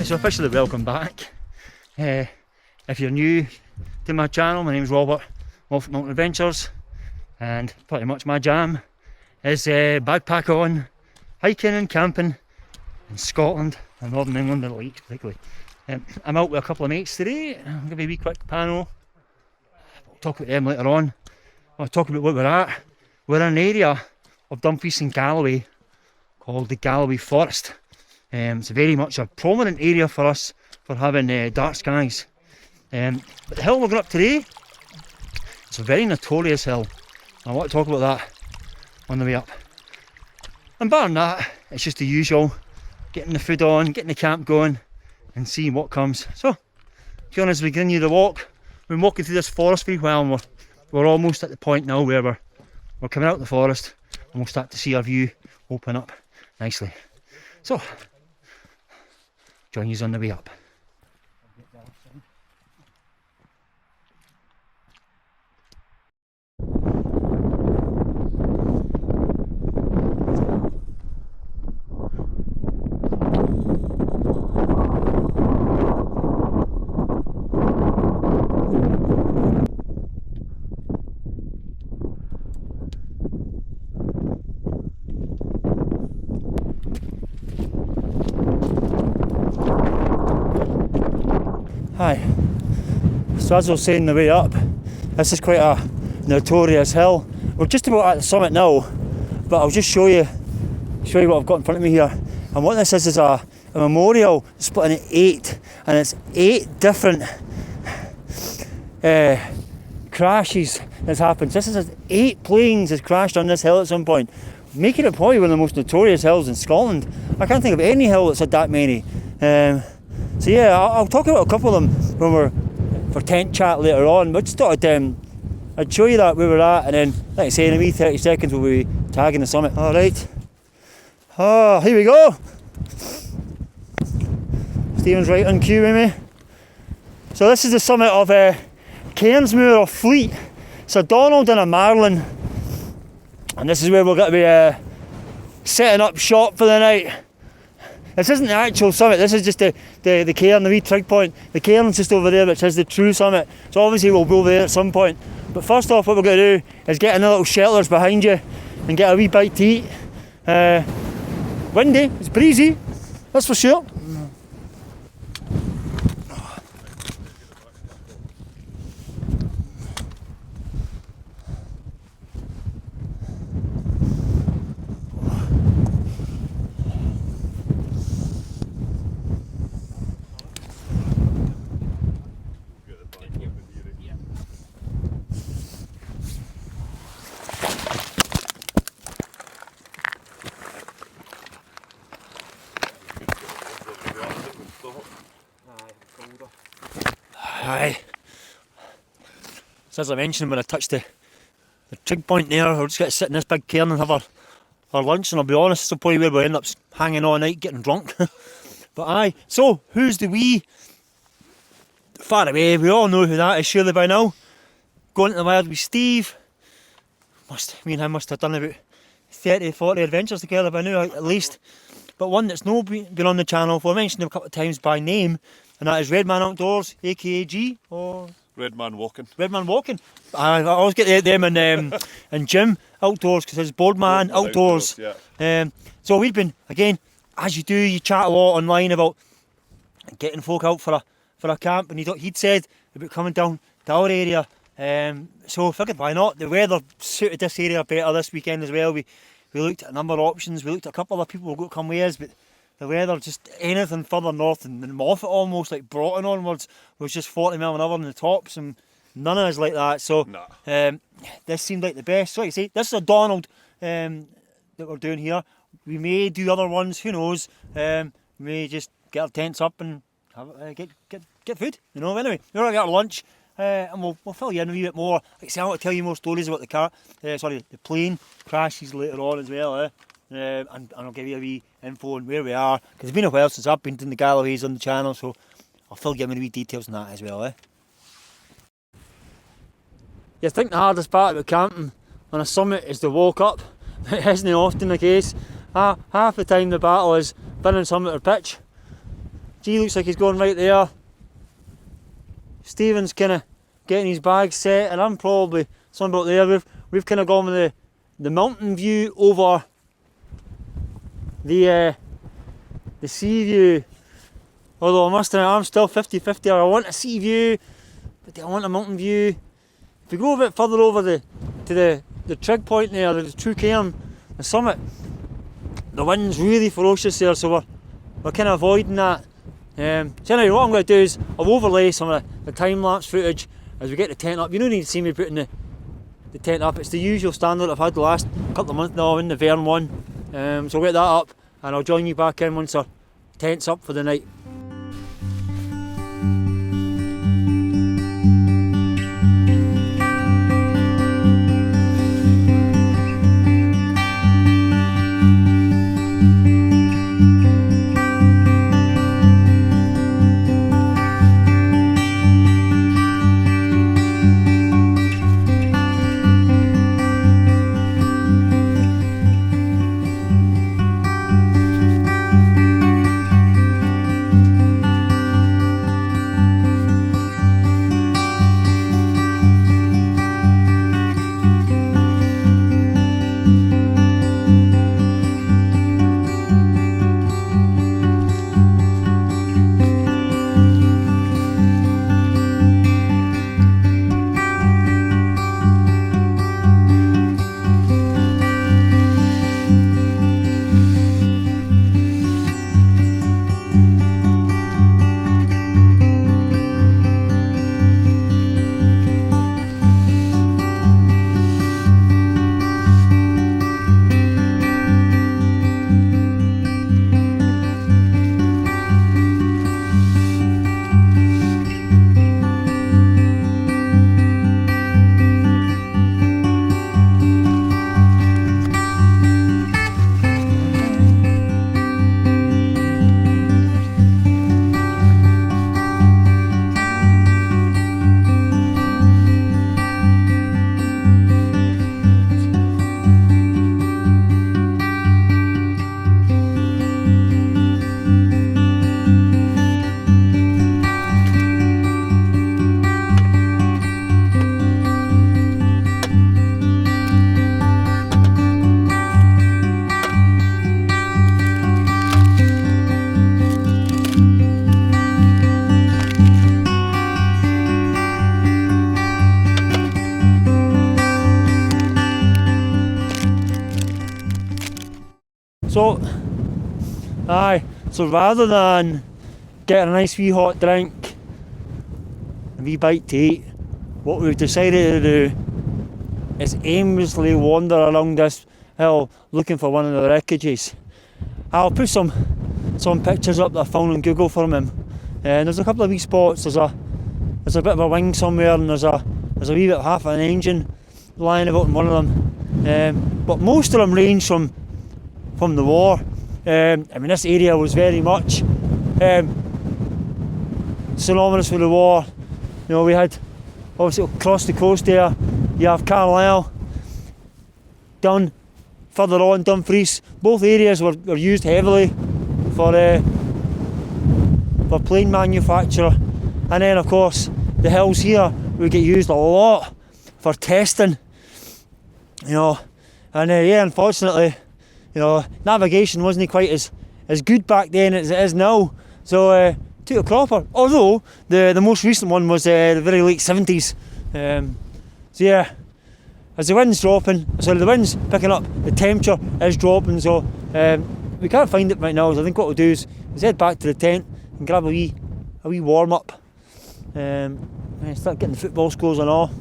Right, so officially welcome back. If you're new to my channel, my name is Robert of Nortent Adventures, and pretty much my jam is backpack on, hiking and camping in Scotland and Northern England, the Lakes particularly. I'm out with a couple of mates today. I'm going to be a wee quick panel. We'll talk about them later on. I'll talk about what we're at. We're in an area of Dumfries and Galloway called the Galloway Forest. It's very much a prominent area for us for having dark skies. But the hill we're going up today, it's a very notorious hill. I want to talk about that on the way up. And barring that, it's just the usual, getting the food on, getting the camp going and seeing what comes. So, to be honest, we continue the walk. We've been walking through this forest for a while, and we're almost at the point now where we're coming out of the forest and we'll start to see our view open up nicely. So, join you on the way up. Hi, so as I was saying the way up, this is quite a notorious hill. We're just about at the summit now, but I'll just show you what I've got in front of me here. And what this is a memorial split into 8, and it's 8 different crashes that's happened. This is 8 planes has crashed on this hill at some point, making it probably one of the most notorious hills in Scotland. I can't think of any hill that's had that many. So yeah, I'll talk about a couple of them when we're for tent chat later on, but just thought I'd show you that where we're at, and then, like I say, in a wee 30 seconds we'll be tagging the summit. Alright, here we go. Stephen's right on cue with me. So this is the summit of Cairnsmore of Fleet. It's a Donald and a Marlin, and this is where we're going to be setting up shop for the night. This isn't the actual summit, this is just the cairn, the wee trig point. The cairn's just over there, which is the true summit. So obviously we'll go there at some point. But first off, what we're going to do is get in the little shelters behind you and get a wee bite to eat. Windy, it's breezy, that's for sure. Aye. So as I mentioned when I touched the trig point there, we're just going to sit in this big cairn and have our lunch, and I'll be honest, this will probably where we'll end up hanging all night getting drunk. But aye, so who's the wee far away? We all know who that is surely by now. Going to the wild with Steve. Me and him must have done about 30-40 adventures together by now at least. But one that's not been on the channel for, I mentioned him a couple of times by name, and that is Redman Outdoors, aka G, or Redman Walking. Redman Walking. I always get them and Jim Outdoors because it's Boardman Outdoors. Yeah. So we've been, again, as you do, you chat a lot online about getting folk out for a camp, and he'd said about coming down to our area. So I figured why not? The weather suited this area better this weekend as well. We looked at a number of options. We looked at a couple of people who were going to come with us, but the weather, just anything further north than Moffat, almost like Broughton onwards, was just 40 mile an hour in the tops, and none of us like that. So this seemed like the best. So like I say, this is a Donald that we're doing here. We may do other ones, who knows. We may just get our tents up and have get food, you know. Anyway, we're going to get our lunch. And we'll fill you in a wee bit more. Like I say, I want to tell you more stories about the plane crashes later on as well, and I'll give you a wee info on where we are, because it's been a while since I've been to the Galloways on the channel, so I'll fill you in with a wee details on that as well. You think the hardest part about camping on a summit is the walk up. It isn't often the case. Half the time the battle is finding summit or pitch. G looks like he's going right there. Stephen's kind of getting his bag set, and I'm probably somewhere about there. We've kind of gone with the mountain view over the sea view. Although I must admit, I'm still 50-50. I want a sea view, but I want a mountain view. If we go a bit further over to the trig point there, the true cairn, the summit, the wind's really ferocious there, so we're kind of avoiding that. So anyway, what I'm going to do is I'll overlay some of the time-lapse footage as we get the tent up. You don't need to see me putting the tent up. It's the usual standard I've had the last couple of months now in the Vern one. So I'll get that up and I'll join you back in once our tent's up for the night. So rather than getting a nice wee hot drink, a wee bite to eat, what we've decided to do is aimlessly wander along this hill looking for one of the wreckages. I'll put some pictures up that I found on Google from him. And there's a couple of wee spots. There's a bit of a wing somewhere, and there's a wee bit half an engine lying about in one of them. But most of them range from the war. I mean, this area was very much synonymous with the war. You know, we had obviously across the coast there. You have Carlisle, down further on Dumfries. Both areas were used heavily for plane manufacture, and then of course the hills here would get used a lot for testing. You know, and yeah, unfortunately, you know, navigation wasn't quite as good back then as it is now. So took a cropper. Although the most recent one was the very late 70s. So yeah, as the wind's picking up, the temperature is dropping. So we can't find it right now. So I think what we'll do is head back to the tent and grab a wee warm up. And start getting the football scores and all.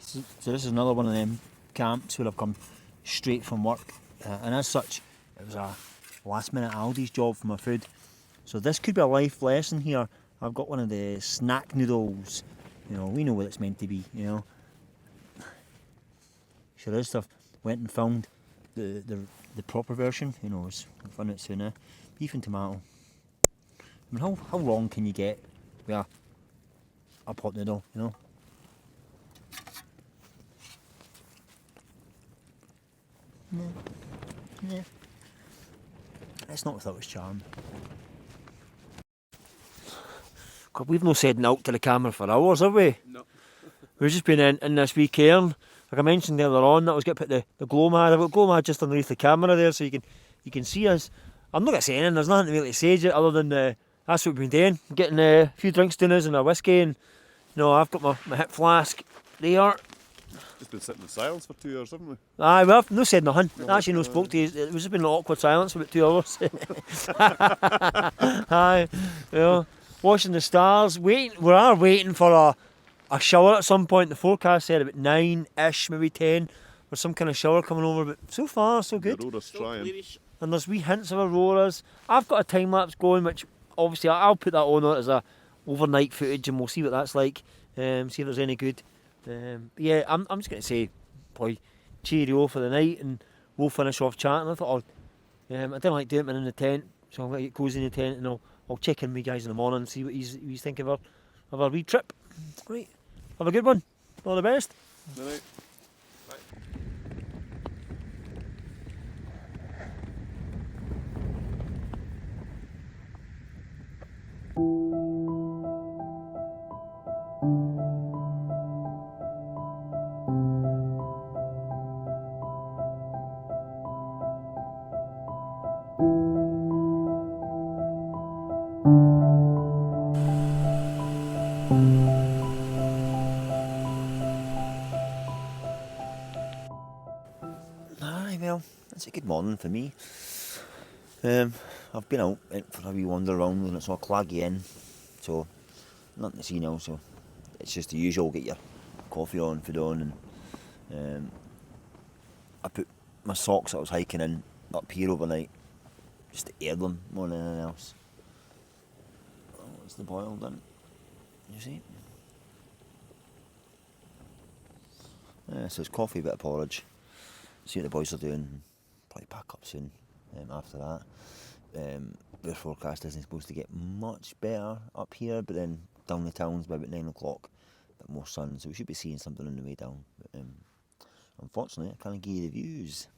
So this is another one of them camps where I've come straight from work, and as such, it was a last minute Aldi's job for my food. So this could be a life lesson here. I've got one of the snack noodles. You know, we know what it's meant to be. You know, sure is stuff. Went and found the proper version. You know, I'll find it soon. Beef and tomato. I mean, how long can you get with a pot noodle? You know. Yeah. It's not without its charm. God, we've not said out to the camera for hours, have we? No. We've just been in this wee cairn. Like I mentioned earlier on, that was going to put the glow mat. I've got glow mat just underneath the camera there, so you can see us. I'm not going to say anything. There's nothing really to say yet, other than that's what we've been doing. Getting a few drinks down us and a whiskey, and you know, I've got my hip flask there. Just been sitting in silence for 2 hours, haven't we? Aye, well, I've no said nothing. Actually, no spoke to you. It was just been an awkward silence for about 2 hours. Aye, you know, watching the stars. We are waiting for a shower at some point. The forecast said about 9-ish, maybe 10, or some kind of shower coming over. But so far, so good. The aurora's trying. And there's wee hints of auroras. I've got a time lapse going, which obviously I'll put that on as a overnight footage, and we'll see what that's like. See if there's any good. Yeah, I'm just going to say, boy, cheerio for the night, and we'll finish off chatting. I thought, I didn't like doing it in the tent, so I'm going to get cosy in the tent, and I'll check in with you guys in the morning and see what he's thinking of our wee trip. Right, have a good one. All the best. Good night. Aye, well, it's a good morning for me. I've been out for a wee wander around, and it's all claggy in, so nothing to see now. So it's just the usual: get your coffee on, food on, and I put my socks that I was hiking in up here overnight just to air them more than anything else. Oh, it's the boil done. You see? So it's coffee, a bit of porridge. See what the boys are doing. Probably pack up soon. After that, the forecast isn't supposed to get much better up here, but then down the towns by about 9 o'clock, a bit more sun, so we should be seeing something on the way down. But unfortunately, I can't give you the views.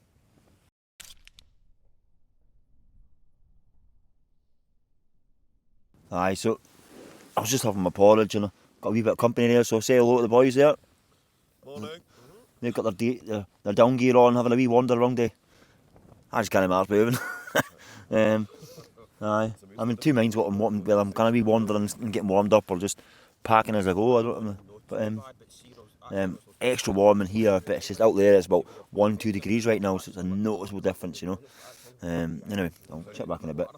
Aye, so I was just having my porridge, and I got a wee bit of company there, so say hello to the boys there. Morning. They've got their down gear on, having a wee wander around there. I just can't imagine moving. Aye, I'm in two minds whether I'm going to be wandering and getting warmed up or just packing as I go. I don't know. But extra warm in here, but it's just out there. It's about 1-2 degrees right now, so it's a noticeable difference, you know. Anyway, I'll check back in a bit.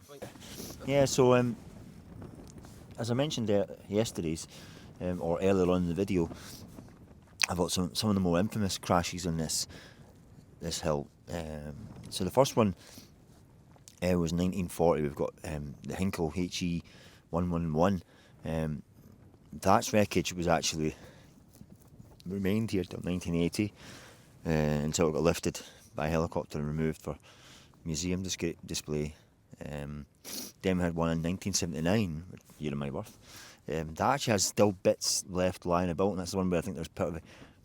Yeah, so as I mentioned yesterday's or earlier on in the video, about some of the more infamous crashes on this hill. So the first one was 1940. We've got the Hinkle HE 111. That's wreckage was actually remained here till 1980 until it got lifted by helicopter and removed for museum display. Then we had one in 1979, year of my birth. That actually has still bits left lying about, and that's the one where I think there's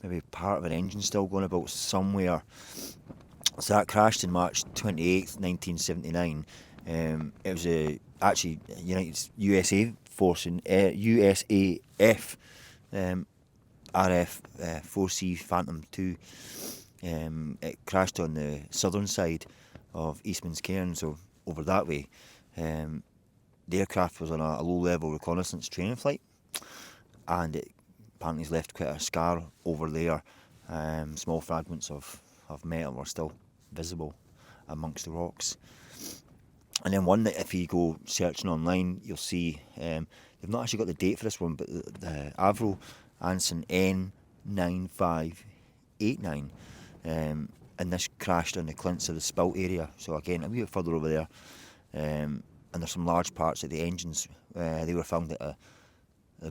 maybe part of an engine still going about somewhere. So that crashed in March 28th, 1979. It was actually USA force in USAF RF 4C Phantom 2. It crashed on the southern side of Eastman's Cairn, so over that way. The aircraft was on a low-level reconnaissance training flight, and it apparently has left quite a scar over there. Small fragments of metal were still visible amongst the rocks. And then one that if you go searching online, you'll see they've not actually got the date for this one, but the Avro Anson N 9589, and this crashed on the Clints of the Spilt area. So again, a wee bit further over there, and there's some large parts of the engines. They were found at a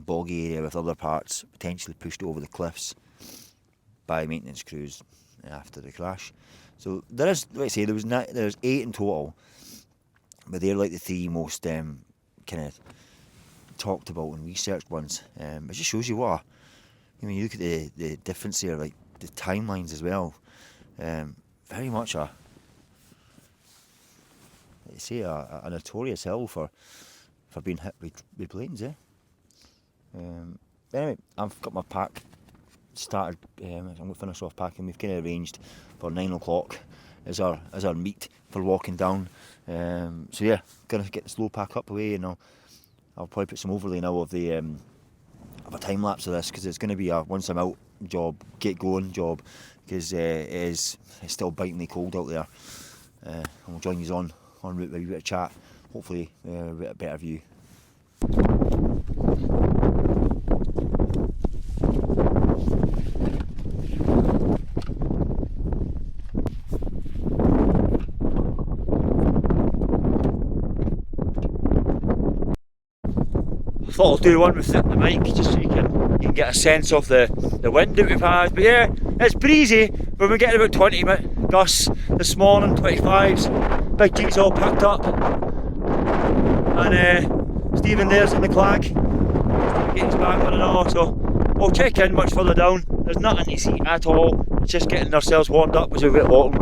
boggy area with other parts potentially pushed over the cliffs by maintenance crews after the crash. So there is, like I say, there's 8 in total, but they're like the 3 most kind of talked about and researched ones. It just shows you what you look at the difference here, like the timelines as well. Very much a notorious hill for being hit with planes, anyway, I've got my pack started. I'm going to finish off packing. We've kind of arranged for 9 o'clock as our meet for walking down. So yeah, going to get the slow pack up away, and I'll probably put some overlay now of the of a time lapse of this, because it's going to be a once I'm out job, get going job, because it's still bitingly cold out there. And we'll join you on route with a bit of chat, hopefully with a better view. I thought I'll do one with the mic just so you can get a sense of the wind that we've had. But yeah, it's breezy. We've been getting about 20 gusts this morning, 25s. Big G's all packed up, and Stephen there's in the clag, getting his back on and all. So we'll check in much further down. There's nothing to see at all. It's just getting ourselves warmed up as we get walking.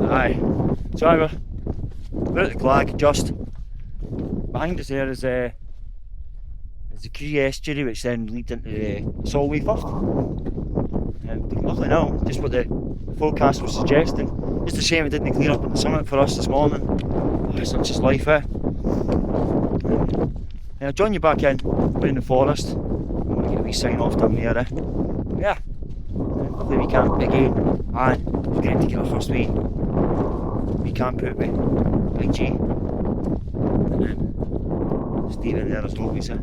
Aye, so we're at the clag. Just behind us there is the Cree estuary, which then leads into the Solway Firth. Lovely now, just what the forecast was suggesting. Just a shame it didn't clear up on the summit for us this morning. It's not just life, I'll join you back in the forest. I'm going to get a wee sign off down there, Yeah, lovely wee camp again, and we're going to get our first wee camp out with Big G, and then Stephen there as always. I'm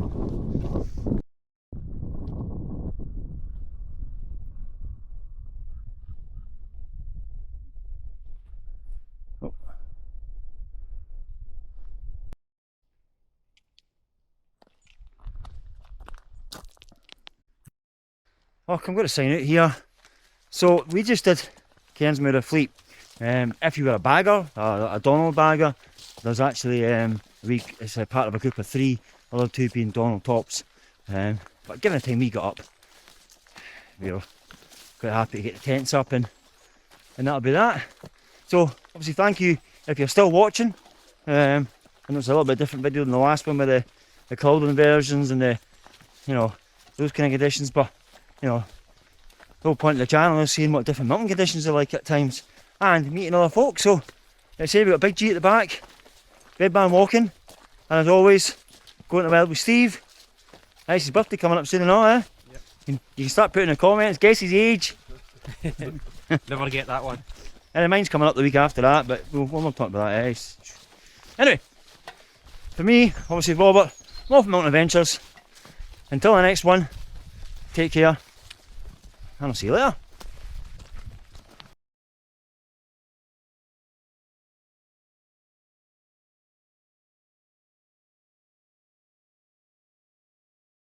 going to sign out here. So we just did Cairnsmore of Fleet. If you were a bagger, a Donald bagger, there's actually it's a part of a group of 3, the other 2 being Donald tops. But given the time we got up, we were quite happy to get the tents up, and that'll be that. So obviously thank you if you're still watching. And it's a little bit different video than the last one with the cloud inversions and the those kind of conditions, but the whole point of the channel is seeing what different mountain conditions are like at times and meeting other folk. So let's say we've got Big G at the back, Red Man walking, and as always, going to the wild with Steve. It's his birthday coming up soon and all, Yep. You can start putting in the comments, guess his age. Never get that one. And mine's coming up the week after that, but we'll not talk about that. Anyway, for me, obviously Robert, I'm off Mountain Adventures. Until the next one, take care, and I'll see you later.